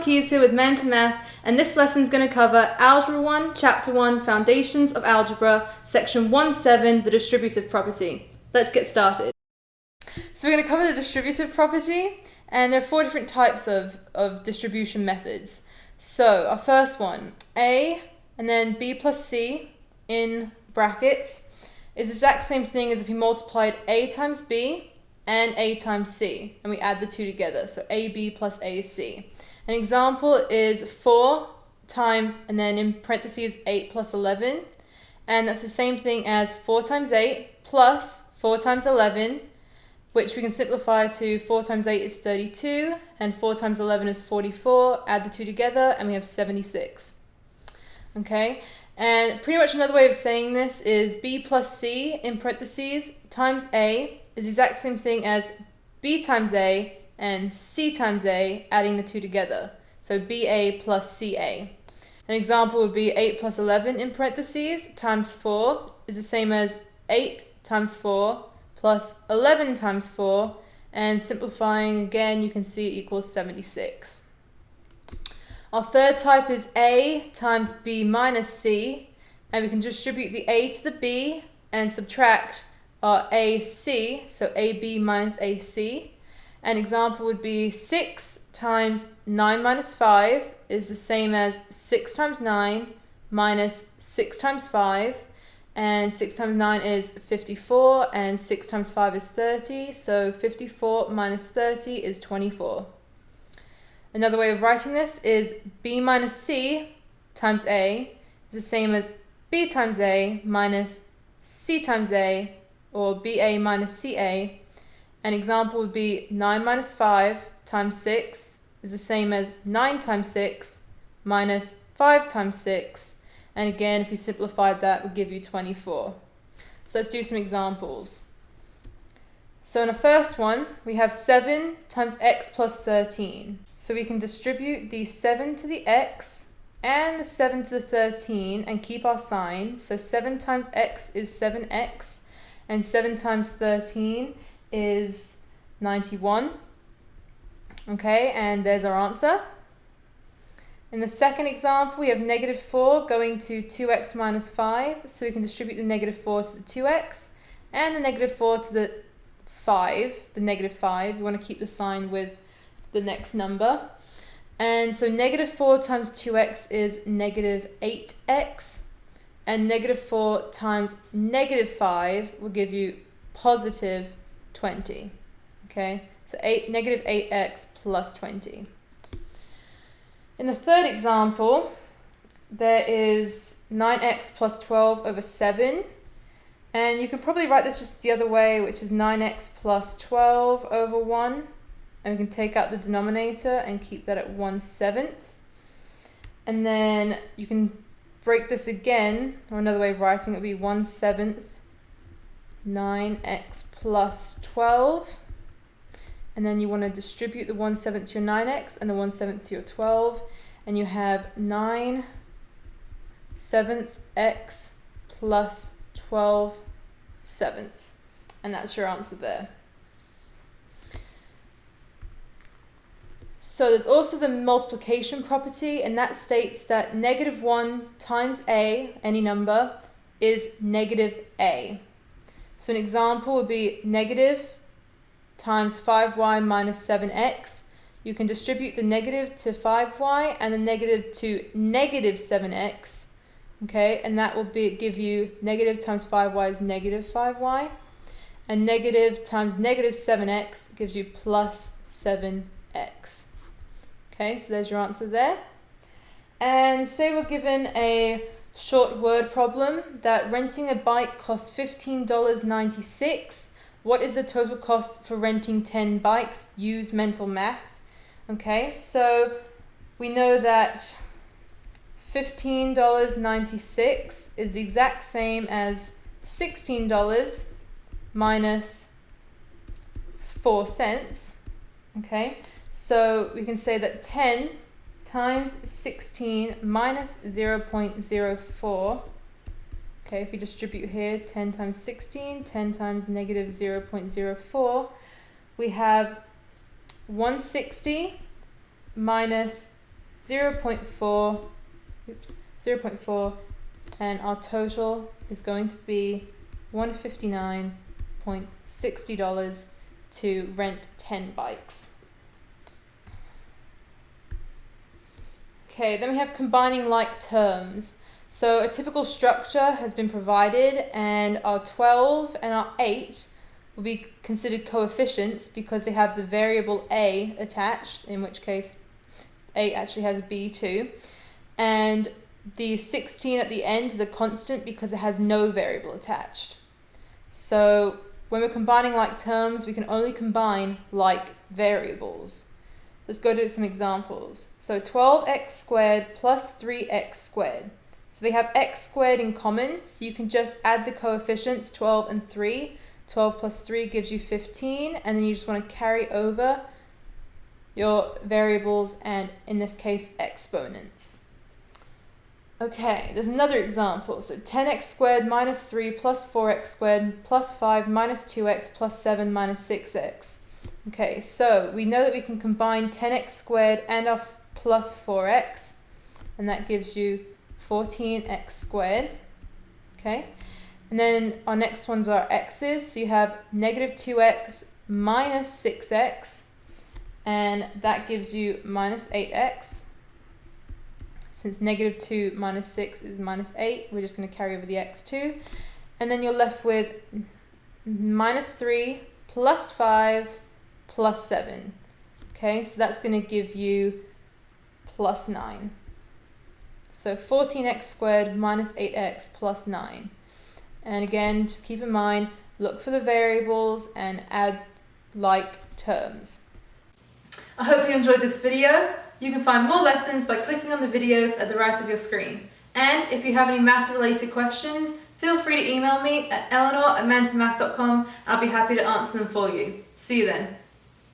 Keys here with Manta Math, and this lesson is going to cover Algebra 1, Chapter 1, Foundations of Algebra, Section 1.7, the distributive property. Let's get started. So we're going to cover the distributive property, and there are 4 different types of distribution methods. So our first one, A and then B plus C in brackets, is the exact same thing as if you multiplied A times B and A times C, and we add the two together, so AB plus AC. An example is 4 times, and then in parentheses 8 plus 11, and that's the same thing as 4 times 8 plus 4 times 11, which we can simplify to 4 times 8 is 32, and 4 times 11 is 44, add the two together, and we have 76. Okay, and pretty much another way of saying this is B plus C in parentheses times A is the exact same thing as B times A and C times A, adding the two together. So BA plus CA. An example would be 8 plus 11 in parentheses times 4 is the same as 8 times 4 plus 11 times 4, and simplifying again you can see it equals 76. Our third type is A times B minus C, and we can distribute the A to the B and subtract our AC, so AB minus AC. An example would be 6 times 9 minus 5 is the same as 6 times 9 minus 6 times 5, and 6 times 9 is 54, and 6 times 5 is 30, so 54 minus 30 is 24. Another way of writing this is B minus C times A is the same as B times A minus C times A, or BA minus CA. An example would be 9 minus 5 times 6 is the same as 9 times 6 minus 5 times 6. And again, if we simplified that, would give you 24. So let's do some examples. So in the first one, we have 7 times x plus 13. So we can distribute the 7 to the x and the 7 to the 13 and keep our sign. So 7 times x is 7x, and 7 times 13 is 91. Okay, and there's our answer. In the second example, we have negative 4 going to 2x minus 5, so we can distribute the negative 4 to the 2x and the negative 4 to the 5, the negative 5. We want to keep the sign with the next number. And so negative 4 times 2x is negative 8x, and negative 4 times negative 5 will give you positive 20. Okay, so negative 8x plus 20. In the third example, there is 9x plus 12 over 7. And you can probably write this just the other way, which is 9x plus 12 over 1. And we can take out the denominator and keep that at 1/7. And then you can break this again, or another way of writing it would be 1/7 9x plus 12. And then you want to distribute the 1/7 to your 9x and the 1/7 to your 12. And you have 9/7 x plus 12/7. And that's your answer there. So there's also the multiplication property, and that states that negative 1 times A, any number, is negative A. So an example would be negative times 5y minus 7x. You can distribute the negative to 5y and the negative to negative 7x. Okay, and that will give you negative times 5y is negative 5y. And negative times negative 7x gives you plus 7x. Okay, so there's your answer there. And say we're given a short word problem that renting a bike costs $15.96. What is the total cost for renting 10 bikes? Use mental math. Okay, so we know that $15.96 is the exact same as $16 minus 4 cents. Okay, so we can say that 10 times 16 minus 0.04. Okay, if we distribute here 10 times 16, 10 times negative 0.04, we have 160 minus 0.4, and our total is going to be $159.60 to rent 10 bikes. Okay, then we have combining like terms. So a typical structure has been provided, and our 12 and our 8 will be considered coefficients because they have the variable a attached, in which case 8 actually has b too. And the 16 at the end is a constant because it has no variable attached. So when we're combining like terms, we can only combine like variables. Let's go to some examples. So 12x squared plus 3x squared. So they have x squared in common, so you can just add the coefficients 12 and 3. 12 plus 3 gives you 15, and then you just want to carry over your variables and, in this case, exponents. Okay, there's another example. So 10x squared minus 3 plus 4x squared plus 5 minus 2x plus 7 minus 6x. Okay, so we know that we can combine 10x squared and our plus 4x, and that gives you 14x squared. Okay, and then our next ones are x's, so you have negative 2x minus 6x, and that gives you minus 8x. Since negative 2 minus 6 is minus 8, we're just going to carry over the x2, and then you're left with minus 3 plus 5 plus 7. Okay, so that's going to give you plus 9. So 14x squared minus 8x plus 9. And again, just keep in mind, look for the variables and add like terms. I hope you enjoyed this video. You can find more lessons by clicking on the videos at the right of your screen. And if you have any math-related questions, feel free to email me at eleanor@mantamath.com. I'll be happy to answer them for you. See you then.